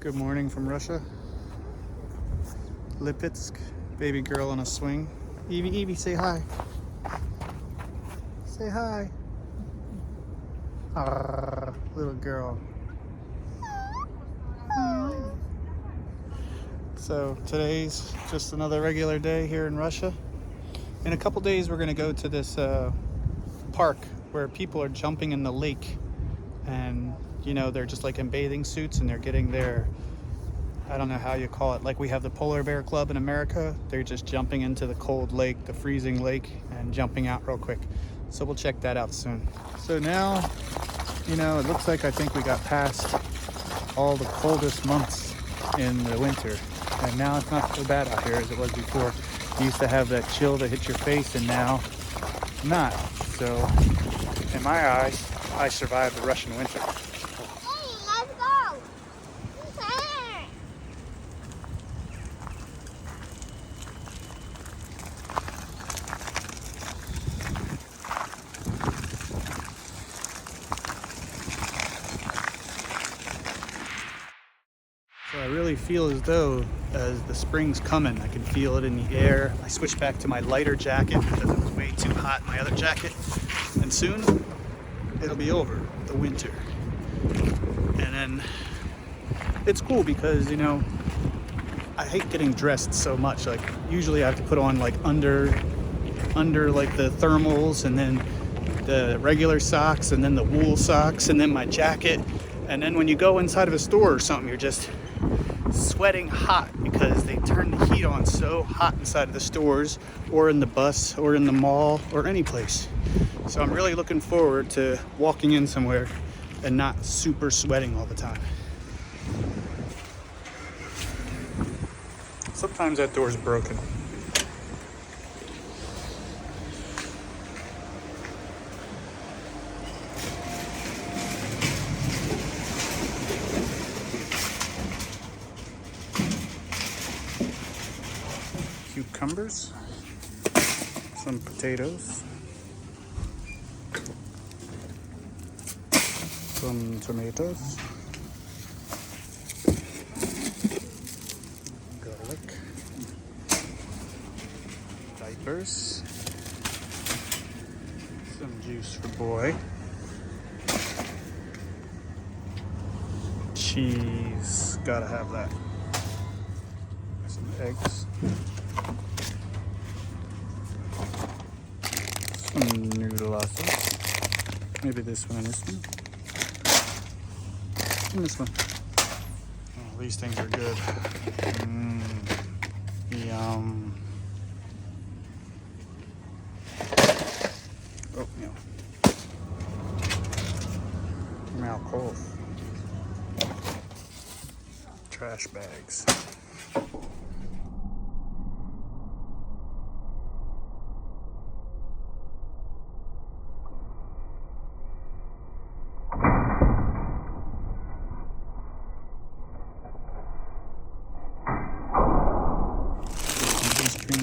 Good morning from Russia. Lipetsk, baby girl on a swing. Evie, say hi. Say hi. Arr, little girl. So today's just another regular day here in Russia. In a couple days we're gonna go to this park where people are jumping in the lake, and they're just like in bathing suits and they're getting their, I don't know how you call it, like we have the Polar Bear Club in America. They're just jumping into the cold lake, the freezing lake, and jumping out real quick. So we'll check that out soon. So now, it looks like I think we got past all the coldest months in the winter, and now it's not so bad out here as it was before. You used to have that chill that hit your face, and now not. So in my eyes, I survived the Russian winter. So I really feel as though as the spring's coming, I can feel it in the air. I switched back to my lighter jacket because it was way too hot in my other jacket. And soon it'll be over, the winter. And then it's cool because, I hate getting dressed so much. Like usually I have to put on like under like the thermals, and then the regular socks, and then the wool socks, and then my jacket. And then when you go inside of a store or something, you're just sweating hot because they turn the heat on so hot inside of the stores or in the bus or in the mall or any place. So I'm really looking forward to walking in somewhere and not super sweating all the time. Sometimes that door's broken. Cucumbers, some potatoes, some tomatoes, garlic, diapers, some juice for boy, cheese, gotta have that, some eggs, some noodle also. Maybe this one and this one. And this one. Oh, these things are good. Yum. Oatmeal. Malkov. Trash bags.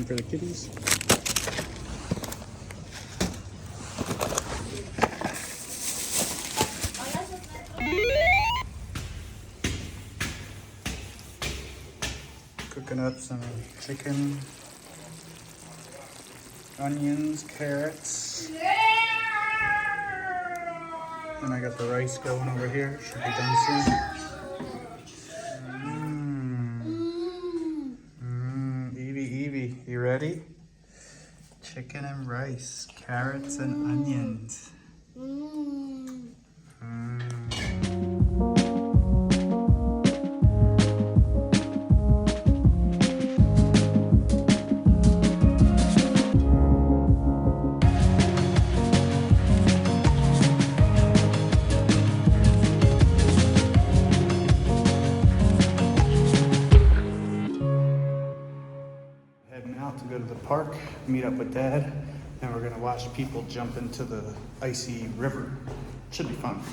For the kitties. Cooking up some chicken, onions, carrots, and I got the rice going over here. Should be done soon. Evie, you ready? Chicken and rice, carrots and onions. Heading out to go to the park, meet up with Dad, and we're gonna watch people jump into the icy river. Should be fun.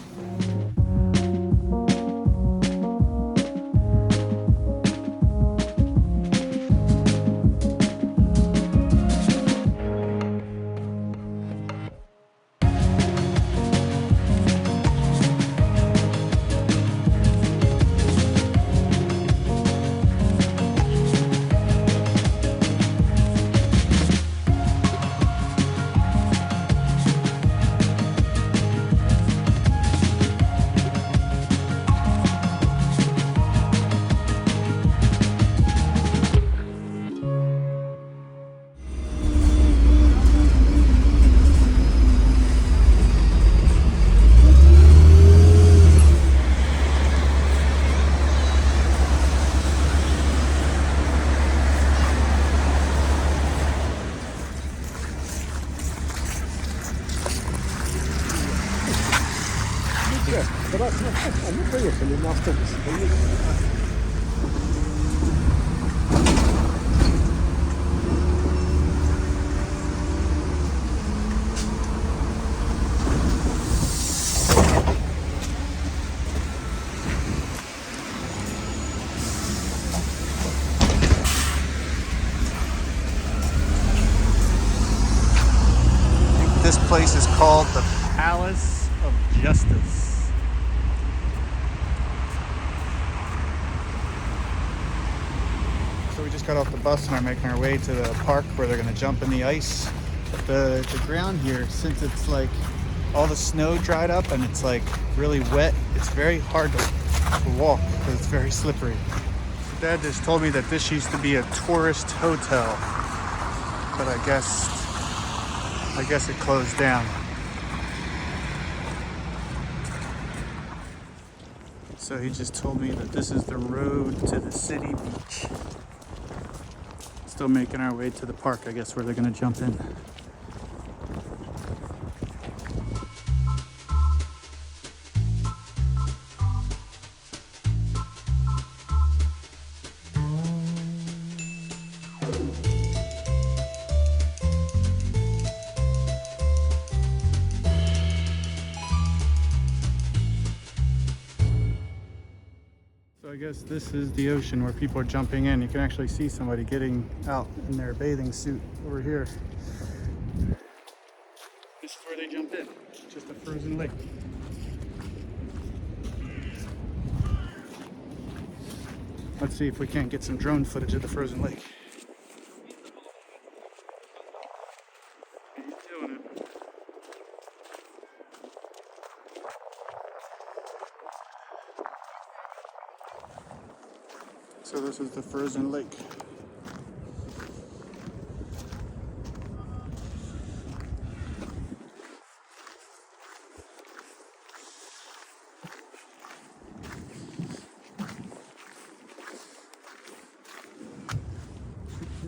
But that's not very often in last August. This place is called the Palace of Justice. So we just got off the bus and are making our way to the park where they're going to jump in the ice. The ground here, since it's like all the snow dried up and it's like really wet, it's very hard to walk because it's very slippery. Dad just told me that this used to be a tourist hotel, but I guess it closed down. So he just told me that this is the road to the city beach. Still making our way to the park, I guess, where they're gonna jump in. So I guess this is the ocean where people are jumping in. You can actually see somebody getting out in their bathing suit over here. This is where they jump in. Just a frozen lake. Let's see if we can't get some drone footage of the frozen lake. He's doing it. So this is the frozen lake.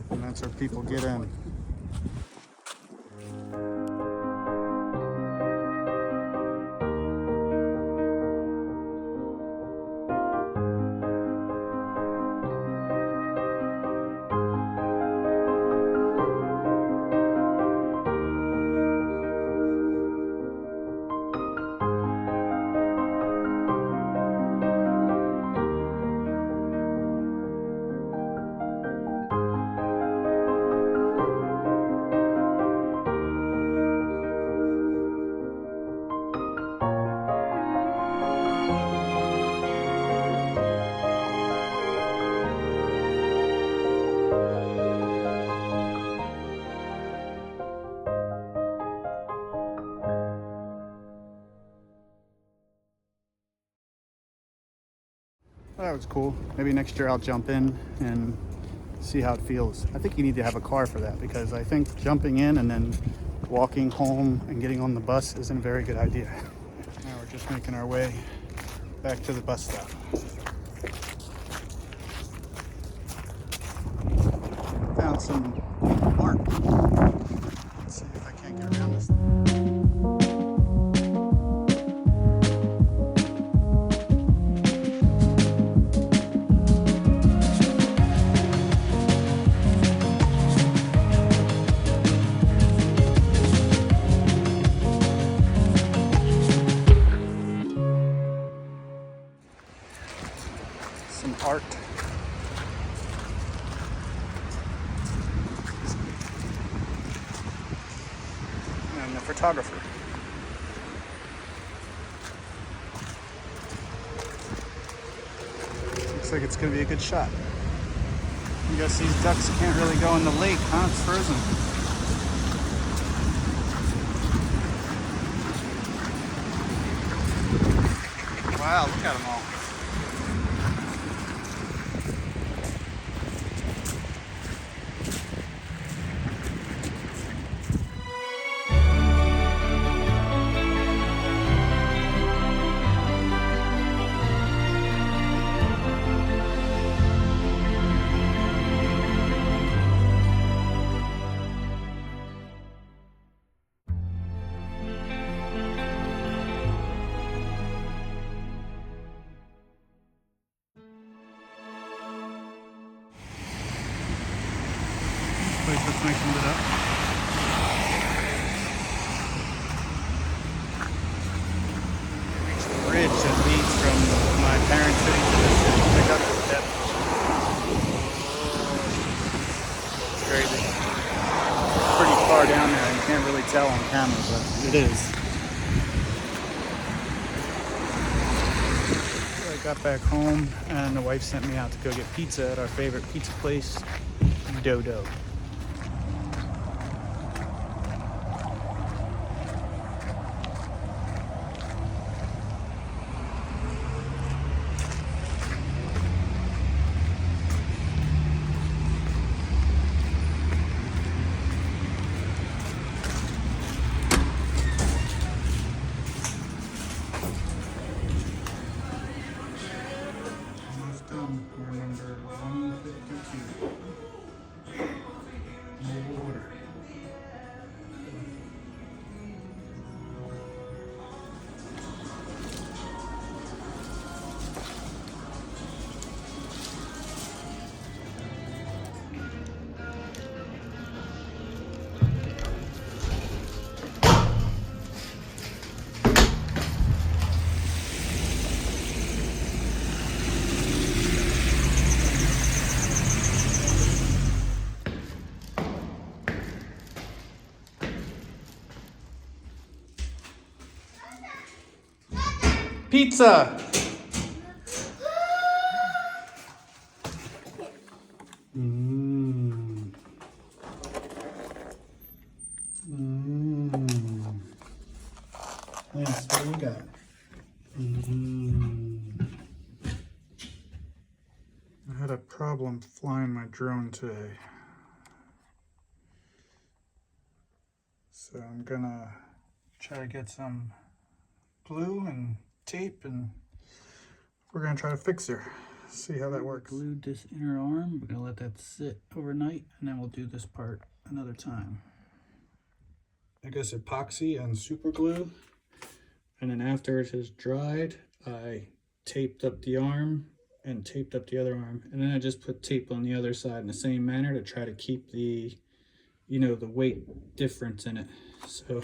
And that's where people get in. Well, that was cool. Maybe next year I'll jump in and see how it feels. I think you need to have a car for that because I think jumping in and then walking home and getting on the bus isn't a very good idea. Now we're just making our way back to the bus stop. Found some art. Let's see if I can't get around this. Some art. And the photographer. Looks like it's going to be a good shot. I guess these ducks can't really go in the lake, huh? It's frozen. Wow, look at them all. You can't really tell on camera, but it is. So I got back home and the wife sent me out to go get pizza at our favorite pizza place, Dodo. Almost done. We're number 152. Mobile order. Pizza! Mmm. Mmm. Yes, what do we got? Mmm. I had a problem flying my drone today. So I'm gonna try to get some glue and tape, and we're gonna try to fix her. See how that works. Glued this inner arm. We're gonna let that sit overnight, and then we'll do this part another time. I guess epoxy and super glue, and then after it has dried, I taped up the arm and taped up the other arm, and then I just put tape on the other side in the same manner to try to keep the, you know, the weight difference in it. So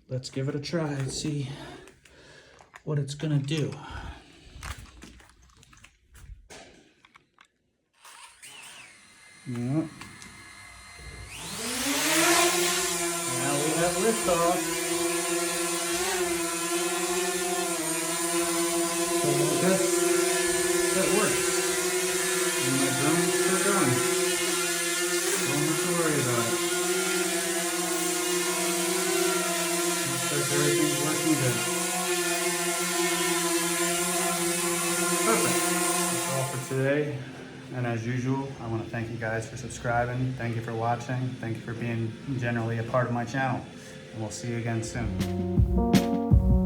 let's give it a try and see what it's gonna do. Yep. Now we have liftoff. So I guess that works. And my drone's still going. Don't have to worry about it. Looks like everything's working good. Perfect. That's all for today. And as usual, I want to thank you guys for subscribing. Thank you for watching. Thank you for being generally a part of my channel. And we'll see you again soon.